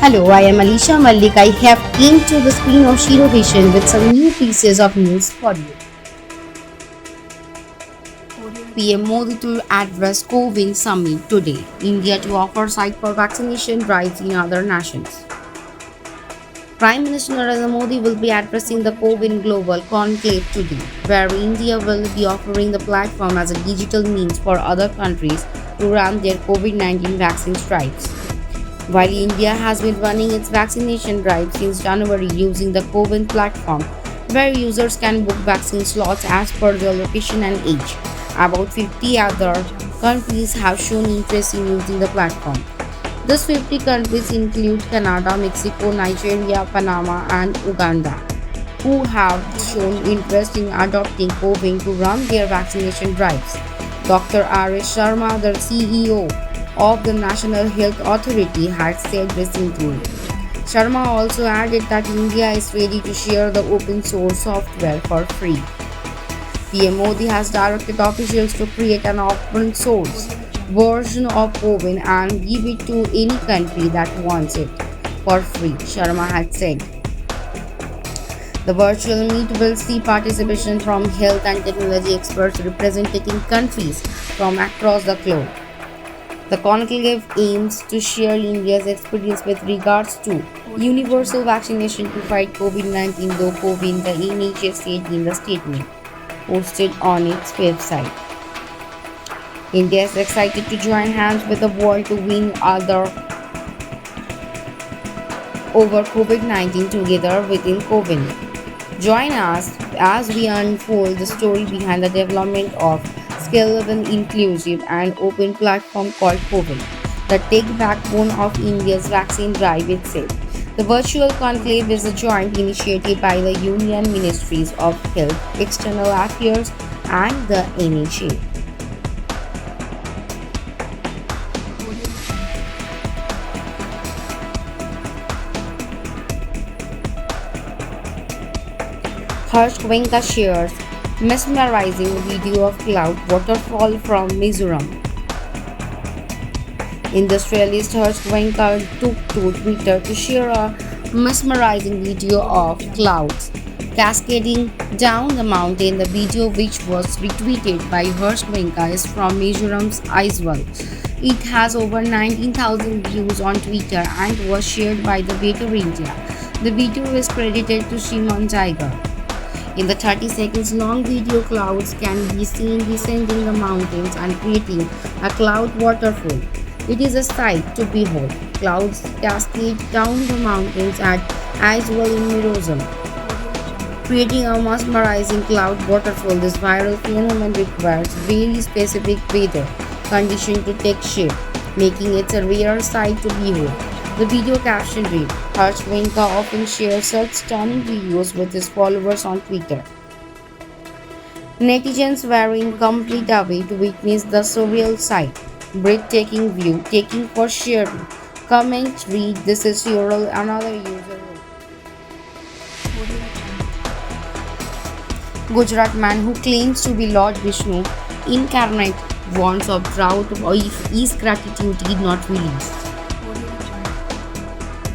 Hello, I am Alisha Malik. I have came to the screen of Shiro Vision with some new pieces of news for you. PM Modi to address COVID summit today. India to offer site for vaccination drives in other nations. Prime Minister Narendra Modi will be addressing the COVID Global Conclave today, where India will be offering the platform as a digital means for other countries to run their COVID 19 vaccine drives. While India has been running its vaccination drive since January using the CoWIN platform, where users can book vaccine slots as per their location and age, about 50 other countries have shown interest in using the platform. These 50 countries include Canada, Mexico, Nigeria, Panama, and Uganda, who have shown interest in adopting CoWIN to run their vaccination drives. Dr. R.S. Sharma, the CEO of the National Health Authority, had said recently. Sharma also added that India is ready to share the open source software for free. PM Modi has directed officials to create an open source version of CoWIN and give it to any country that wants it for free, Sharma had said. The virtual meet will see participation from health and technology experts representing countries from across the globe. The conclave aims to share India's experience with regards to universal vaccination to fight COVID-19, though CoWIN, the NHS said in the statement posted on its website. India is excited to join hands with the world to win other over COVID-19 together within CoWIN. Join us as we unfold the story behind the development of scalable, inclusive, and open platform called CoWIN, the tech backbone of India's vaccine drive itself. The virtual conclave is a joint initiative by the Union Ministries of Health, External Affairs, and the NHA. Harsh Goenka shares mesmerizing video of cloud waterfall from Mizoram. Industrialist Harsh Goenka took to Twitter to share a mesmerizing video of clouds cascading down the mountain. The video, which was retweeted by Harsh Goenka, is from Mizoram's Aizawl. It has over 19,000 views on Twitter and was shared by the Better India. The video is credited to Shimon Tiger. In the 30 seconds long video, clouds can be seen descending the mountains and creating a cloud waterfall. It is a sight to behold. Clouds cascade down the mountains at Aizawl in Mizoram, creating a mesmerizing cloud waterfall. This viral phenomenon requires very specific weather conditions to take shape, making it a rare sight to behold. The video caption read, Harsh Goenka often shares such stunning videos with his followers on Twitter. Netizens were in complete awe to witness the surreal sight. Breathtaking view, taking for sharing. Comment read, this is URL, another user wrote. Gujarat man who claims to be Lord Vishnu incarnate warns of drought if his gratitude did not release.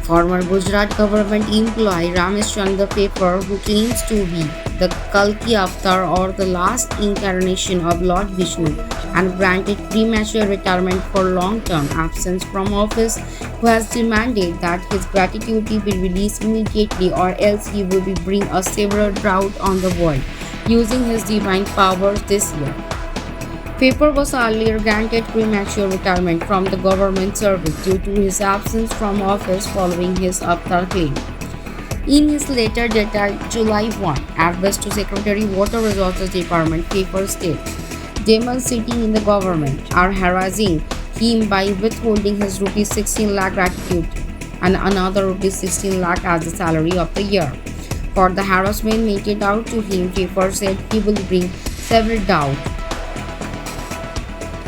Former Gujarat government employee Ramesh Chandra Paper, who claims to be the Kalki Avatar or the last incarnation of Lord Vishnu and granted premature retirement for long-term absence from office, who has demanded that his gratuity be released immediately or else he will be bring a severe drought on the world using his divine powers this year. Paper was earlier granted premature retirement from the government service due to his absence from office following his avatar claim. In his letter dated July 1, addressed to Secretary Water Resources Department, Paper states, demons sitting in the government are harassing him by withholding his rupees 16 lakh gratitude and another rupees 16 lakh as the salary of the year. For the harassment meted out to him, Paper said he will bring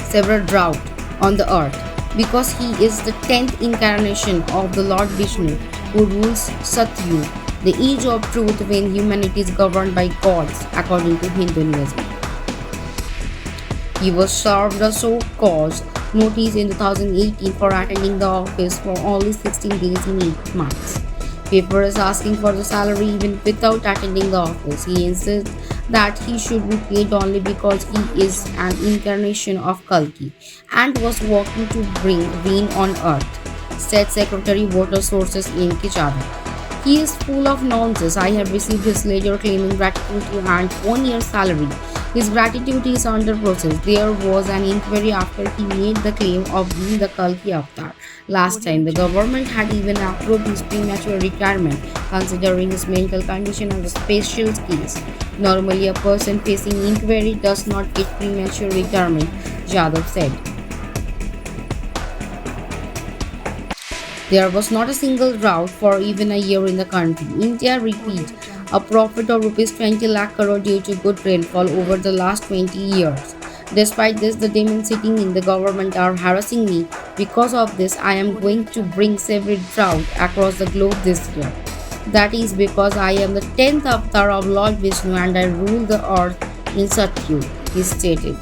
severe drought on the earth because he is the 10th incarnation of the Lord Vishnu who rules Satyu, the age of truth when humanity is governed by gods according to Hinduism. He was served a so-called notice in 2018 for attending the office for only 16 days in 8 months. Paper is asking for the salary even without attending the office. He insists that he should be paid only because he is an incarnation of Kalki and was working to bring rain on earth, said Secretary Water Sources in Kichada. He is full of nonsense. I have received his letter claiming gratuity and 1 year's salary. His gratuity is under process. There was an inquiry after he made the claim of being the Kalki Avatar. Last time, the government had even approved his premature retirement, considering his mental condition as a special case. Normally, a person facing inquiry does not get premature retirement, Jadhav said. There was not a single drought for even a year in the country. India repeat a profit of rupees 20 lakh crore due to good rainfall over the last 20 years. Despite this, the demons sitting in the government are harassing me. Because of this, I am going to bring severe drought across the globe this year. That is because I am the 10th avatar of Lord Vishnu and I rule the earth in Satyug, he stated.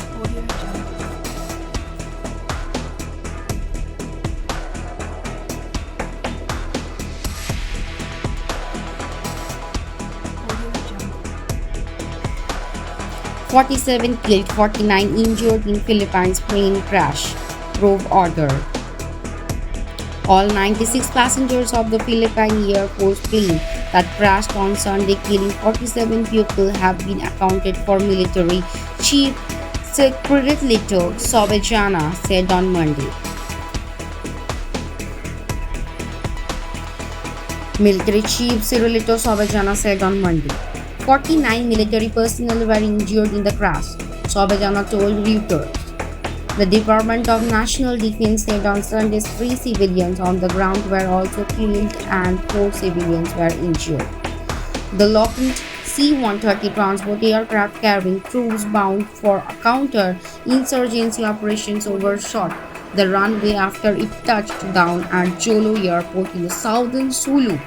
47 killed, 49 injured in Philippines plane crash, Rove order. All 96 passengers of the Philippine Air Force plane that crashed on Sunday, killing 47 people, have been accounted for, military chief Secretary Sobejana said on Monday. Military Chief Cyrilito Sobejana said on Monday. 49 military personnel were injured in the crash, Sobejana told Reuters. The Department of National Defense said on Sunday 3 civilians on the ground were also killed and 4 civilians were injured. The Lockheed C-130 transport aircraft carrying troops bound for counter-insurgency operations overshot the runway after it touched down at Jolo Airport in the southern Sulu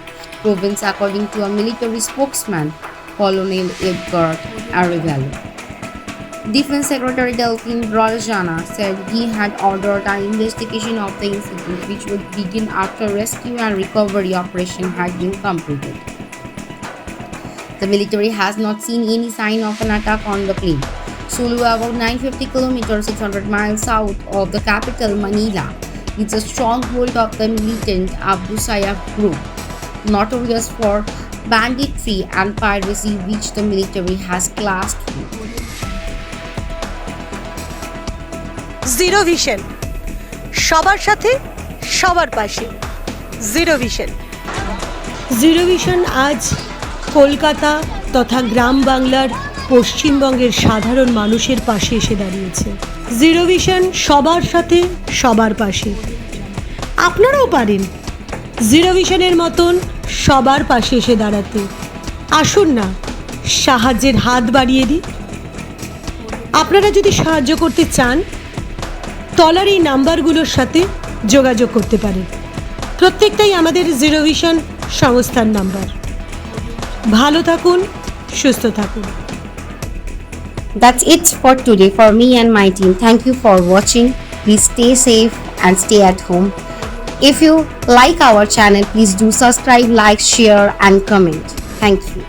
province, according to a military spokesman, Colonel Edgar Arevalo. Defense Secretary Delphine Rajana said he had ordered an investigation of the incident, which would begin after rescue and recovery operation had been completed. The military has not seen any sign of an attack on the plane. Sulu, about 950 kilometers 600 miles south of the capital Manila, is a stronghold of the militant Abu Sayyaf group, notorious for banditry and piracy, which the military has clashed with. Zero vision, সবার সাথে সবার পাশে। Zero vision. Zero vision আজ কলকাতা তথা গ্রাম বাংলার পশ্চিমবঙ্গের সাধারণ মানুষের পাশে এসে দাঁড়িয়েছে। জিরো ভিশন সবার সাথে সবার পাশে। আপনারাও পারেন জিরো ভিশনের মতন সবার পাশে এসে দাঁড়াতে। আসুন না, সাহায্যের হাত বাড়িয়ে দিই। আপনারা যদি সাহায্য করতে চান, তলার এই নাম্বারগুলোর সাথে যোগাযোগ করতে পারেন। প্রত্যেকটাই আমাদের জিরো ভিশন সংস্থার নাম্বার। ভালো থাকুন, সুস্থ থাকুন। That's it for today for me and my team. Thank you for watching. Please stay safe and stay at home. If you like our channel, please do subscribe, like, share and comment. Thank you.